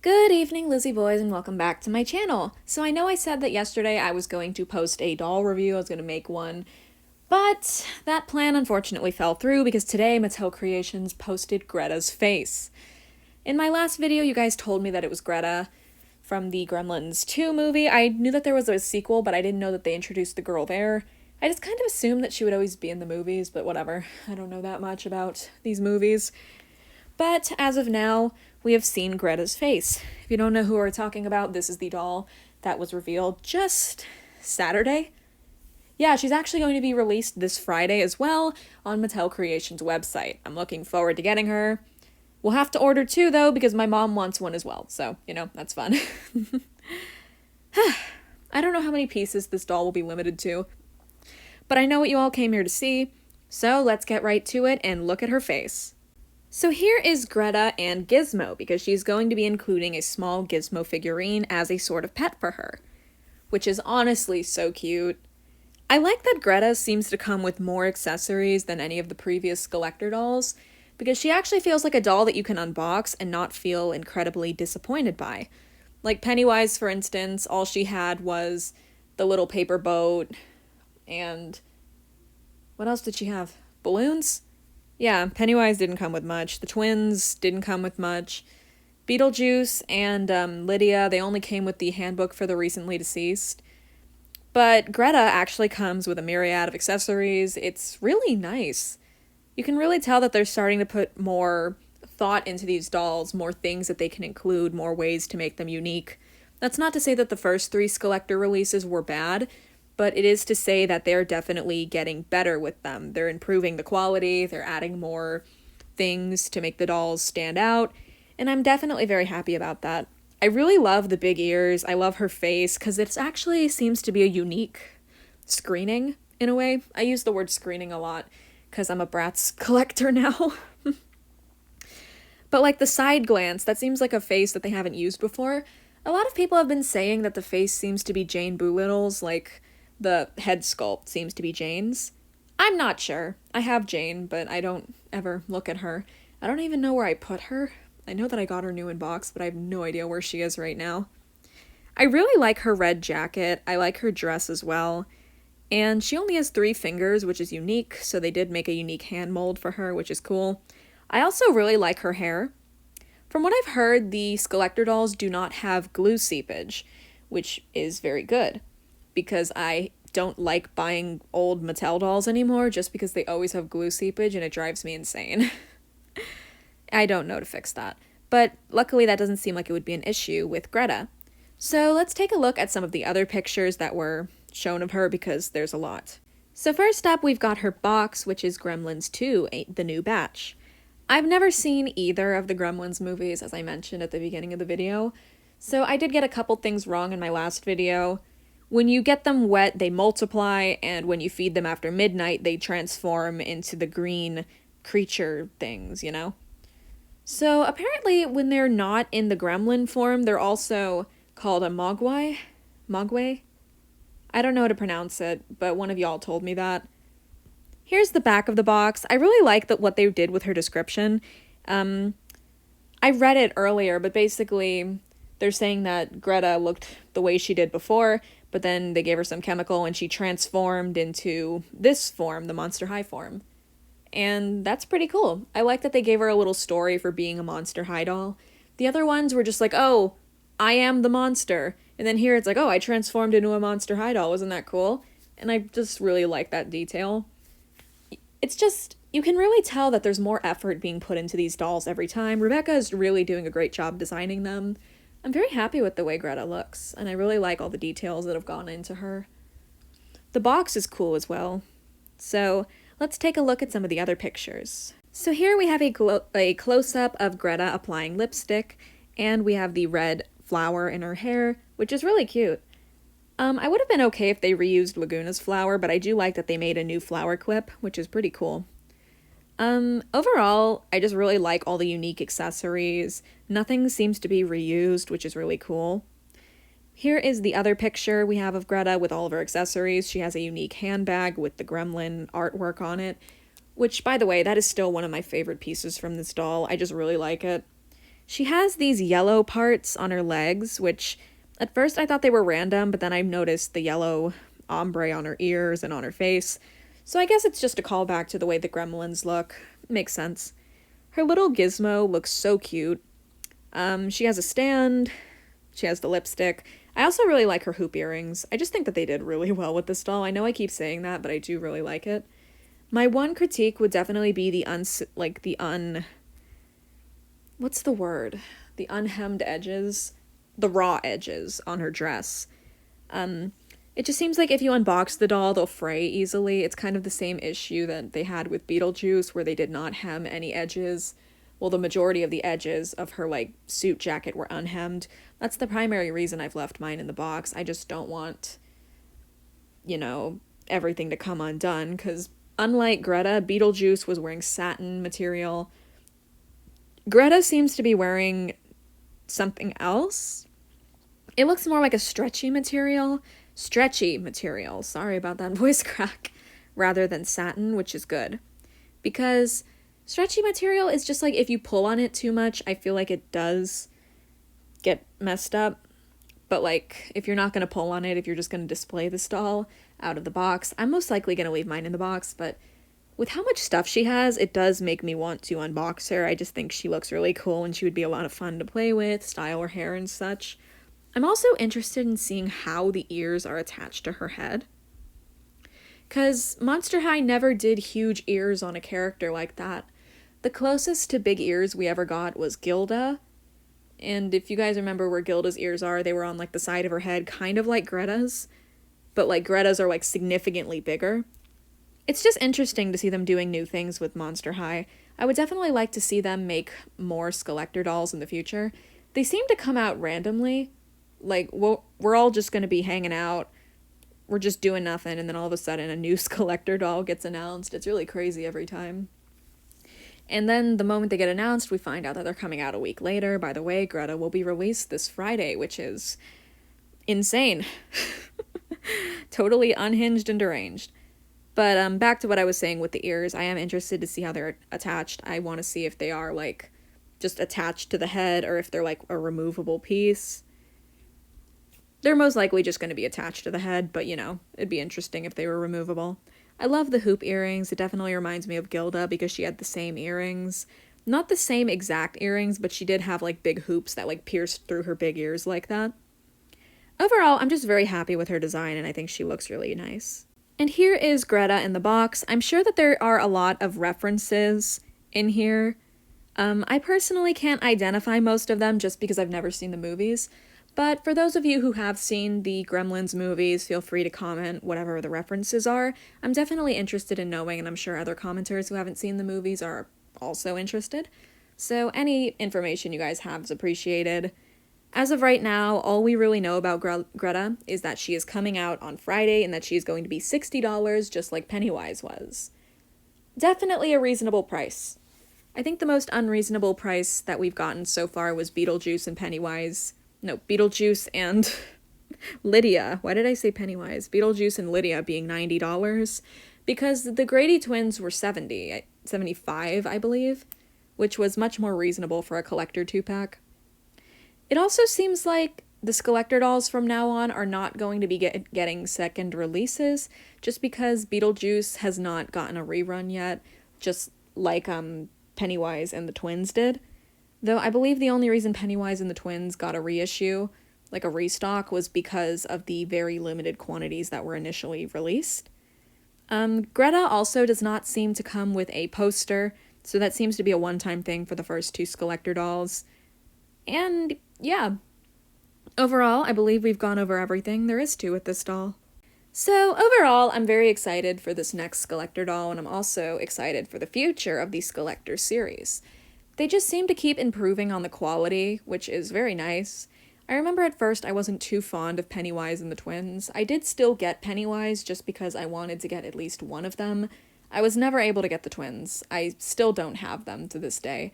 Good evening, Lizzie boys, and welcome back to my channel. So I know I said that yesterday I was going to post a doll review, I was going to make one, but that plan unfortunately fell through because today Mattel Creations posted Greta's face. In my last video, you guys told me that it was Greta from the Gremlins 2 movie. I knew that there was a sequel, but I didn't know that they introduced the girl there. I just kind of assumed that she would always be in the movies, but whatever. I don't know that much about these movies. But as of now, we have seen Greta's face. If you don't know who we're talking about, this is the doll that was revealed just Saturday. Yeah, she's actually going to be released this Friday as well on Mattel Creations' website. I'm looking forward to getting her. We'll have to order two, though, because my mom wants one as well. So, that's fun. I don't know how many pieces this doll will be limited to, but I know what you all came here to see, so let's get right to it and look at her face. So here is Greta and Gizmo, because she's going to be including a small Gizmo figurine as a sort of pet for her, which is honestly so cute. I like that Greta seems to come with more accessories than any of the previous SKULLECTOR dolls, because she actually feels like a doll that you can unbox and not feel incredibly disappointed by. Like Pennywise, for instance, all she had was the little paper boat, and what else did she have? Balloons? Yeah, Pennywise didn't come with much. The twins didn't come with much. Beetlejuice and Lydia, they only came with the handbook for the recently deceased. But Greta actually comes with a myriad of accessories. It's really nice. You can really tell that they're starting to put more thought into these dolls, more things that they can include, more ways to make them unique. That's not to say that the first three SKULLECTOR releases were bad, but it is to say that they're definitely getting better with them. They're improving the quality, they're adding more things to make the dolls stand out, and I'm definitely very happy about that. I really love the big ears, I love her face, because it actually seems to be a unique screening, in a way. I use the word screening a lot, because I'm a Bratz collector now. But like the side glance, that seems like a face that they haven't used before. A lot of people have been saying that the face seems to be Jane Doolittle's, like the head sculpt seems to be Jane's. I'm not sure. I have Jane, but I don't ever look at her. I don't even know where I put her. I know that I got her new in box, but I have no idea where she is right now. I really like her red jacket. I like her dress as well. And she only has 3 fingers, which is unique, so they did make a unique hand mold for her, which is cool. I also really like her hair. From what I've heard, the SKULLECTOR dolls do not have glue seepage, which is very good, because I don't like buying old Mattel dolls anymore just because they always have glue seepage and it drives me insane. I don't know to fix that. But luckily that doesn't seem like it would be an issue with Greta. So let's take a look at some of the other pictures that were shown of her, because there's a lot. So first up, we've got her box, which is Gremlins 2, the new batch. I've never seen either of the Gremlins movies, as I mentioned at the beginning of the video, so I did get a couple things wrong in my last video. When you get them wet, they multiply, and when you feed them after midnight, they transform into the green creature things, So apparently, when they're not in the gremlin form, they're also called a mogwai? Mogwai? I don't know how to pronounce it, but one of y'all told me that. Here's the back of the box. I really like what they did with her description. I read it earlier, but basically they're saying that Greta looked the way she did before, but then they gave her some chemical and she transformed into this form, the Monster High form. And that's pretty cool. I like that they gave her a little story for being a Monster High doll. The other ones were just like, oh, I am the monster. And then here it's like, oh, I transformed into a Monster High doll. Wasn't that cool? And I just really like that detail. It's just, you can really tell that there's more effort being put into these dolls every time. Rebecca is really doing a great job designing them. I'm very happy with the way Greta looks, and I really like all the details that have gone into her. The box is cool as well. So let's take a look at some of the other pictures. So here we have a close-up of Greta applying lipstick, and we have the red flower in her hair, which is really cute. I would have been okay if they reused Laguna's flower, but I do like that they made a new flower clip, which is pretty cool. Overall, I just really like all the unique accessories. Nothing seems to be reused, which is really cool. Here is the other picture we have of Greta with all of her accessories. She has a unique handbag with the gremlin artwork on it, which, by the way, that is still one of my favorite pieces from this doll. I just really like it. She has these yellow parts on her legs, which at first I thought they were random, but then I noticed the yellow ombre on her ears and on her face. So I guess it's just a callback to the way the gremlins look. Makes sense. Her little gizmo looks so cute. She has a stand. She has the lipstick. I also really like her hoop earrings. I just think that they did really well with this doll. I know I keep saying that, but I do really like it. My one critique would definitely be what's the word? The unhemmed edges, the raw edges on her dress. It just seems like if you unbox the doll, they'll fray easily. It's kind of the same issue that they had with Beetlejuice, where they did not hem any edges. Well, the majority of the edges of her, like, suit jacket were unhemmed. That's the primary reason I've left mine in the box. I just don't want, everything to come undone, because unlike Greta, Beetlejuice was wearing satin material. Greta seems to be wearing something else. It looks more like a stretchy material, sorry about that voice crack, rather than satin, which is good. Because stretchy material is just like, if you pull on it too much, I feel like it does get messed up. But like, if you're not going to pull on it, if you're just going to display this doll out of the box, I'm most likely going to leave mine in the box, but with how much stuff she has, it does make me want to unbox her. I just think she looks really cool and she would be a lot of fun to play with, style her hair and such. I'm also interested in seeing how the ears are attached to her head. Because Monster High never did huge ears on a character like that. The closest to big ears we ever got was Gilda. And if you guys remember where Gilda's ears are, they were on like the side of her head, kind of like Greta's. But like Greta's are like significantly bigger. It's just interesting to see them doing new things with Monster High. I would definitely like to see them make more SKULLECTOR dolls in the future. They seem to come out randomly. Like, we're all just going to be hanging out. We're just doing nothing, and then all of a sudden a new SKULLECTOR doll gets announced. It's really crazy every time. And then the moment they get announced, we find out that they're coming out a week later. By the way, Greta will be released this Friday, which is insane. Totally unhinged and deranged. But back to what I was saying with the ears, I am interested to see how they're attached. I want to see if they are, like, just attached to the head, or if they're, like, a removable piece. They're most likely just going to be attached to the head, but, it'd be interesting if they were removable. I love the hoop earrings. It definitely reminds me of Gilda, because she had the same earrings. Not the same exact earrings, but she did have, like, big hoops that, like, pierced through her big ears like that. Overall, I'm just very happy with her design, and I think she looks really nice. And here is Greta in the box. I'm sure that there are a lot of references in here. I personally can't identify most of them just because I've never seen the movies. But for those of you who have seen the Gremlins movies, feel free to comment whatever the references are. I'm definitely interested in knowing, and I'm sure other commenters who haven't seen the movies are also interested. So any information you guys have is appreciated. As of right now, all we really know about Greta is that she is coming out on Friday and that she is going to be $60 just like Pennywise was. Definitely a reasonable price. I think the most unreasonable price that we've gotten so far was Beetlejuice and Pennywise. No, Beetlejuice and Lydia. Why did I say Pennywise? Beetlejuice and Lydia being $90 because the Grady twins were $75, I believe, which was much more reasonable for a collector 2-pack. It also seems like the SKULLECTOR dolls from now on are not going to be getting second releases, just because Beetlejuice has not gotten a rerun yet, just like Pennywise and the twins did. Though I believe the only reason Pennywise and the twins got a reissue, like a restock, was because of the very limited quantities that were initially released. Greta also does not seem to come with a poster, so that seems to be a one-time thing for the first 2 SKULLECTOR dolls. And yeah, overall, I believe we've gone over everything there is to with this doll. So overall, I'm very excited for this next SKULLECTOR doll, and I'm also excited for the future of the SKULLECTOR series. They just seem to keep improving on the quality, which is very nice. I remember at first I wasn't too fond of Pennywise and the twins. I did still get Pennywise just because I wanted to get at least one of them. I was never able to get the twins. I still don't have them to this day.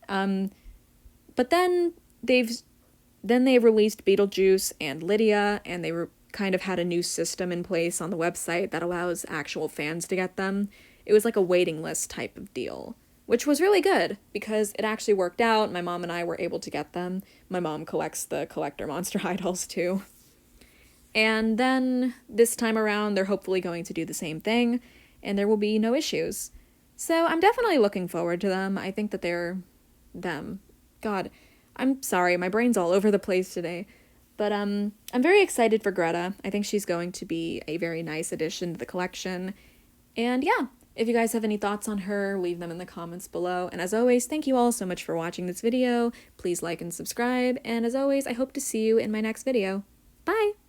But then they released Beetlejuice and Lydia, and they kind of had a new system in place on the website that allows actual fans to get them. It was like a waiting list type of deal. which was really good because it actually worked out. My mom and I were able to get them. My mom collects the collector Monster High dolls too. And then this time around, they're hopefully going to do the same thing, and there will be no issues. So I'm definitely looking forward to them. I think that they're them. God, I'm sorry, my brain's all over the place today. But I'm very excited for Greta. I think she's going to be a very nice addition to the collection. And yeah, if you guys have any thoughts on her, leave them in the comments below. And as always, thank you all so much for watching this video. Please like and subscribe. And as always, I hope to see you in my next video. Bye!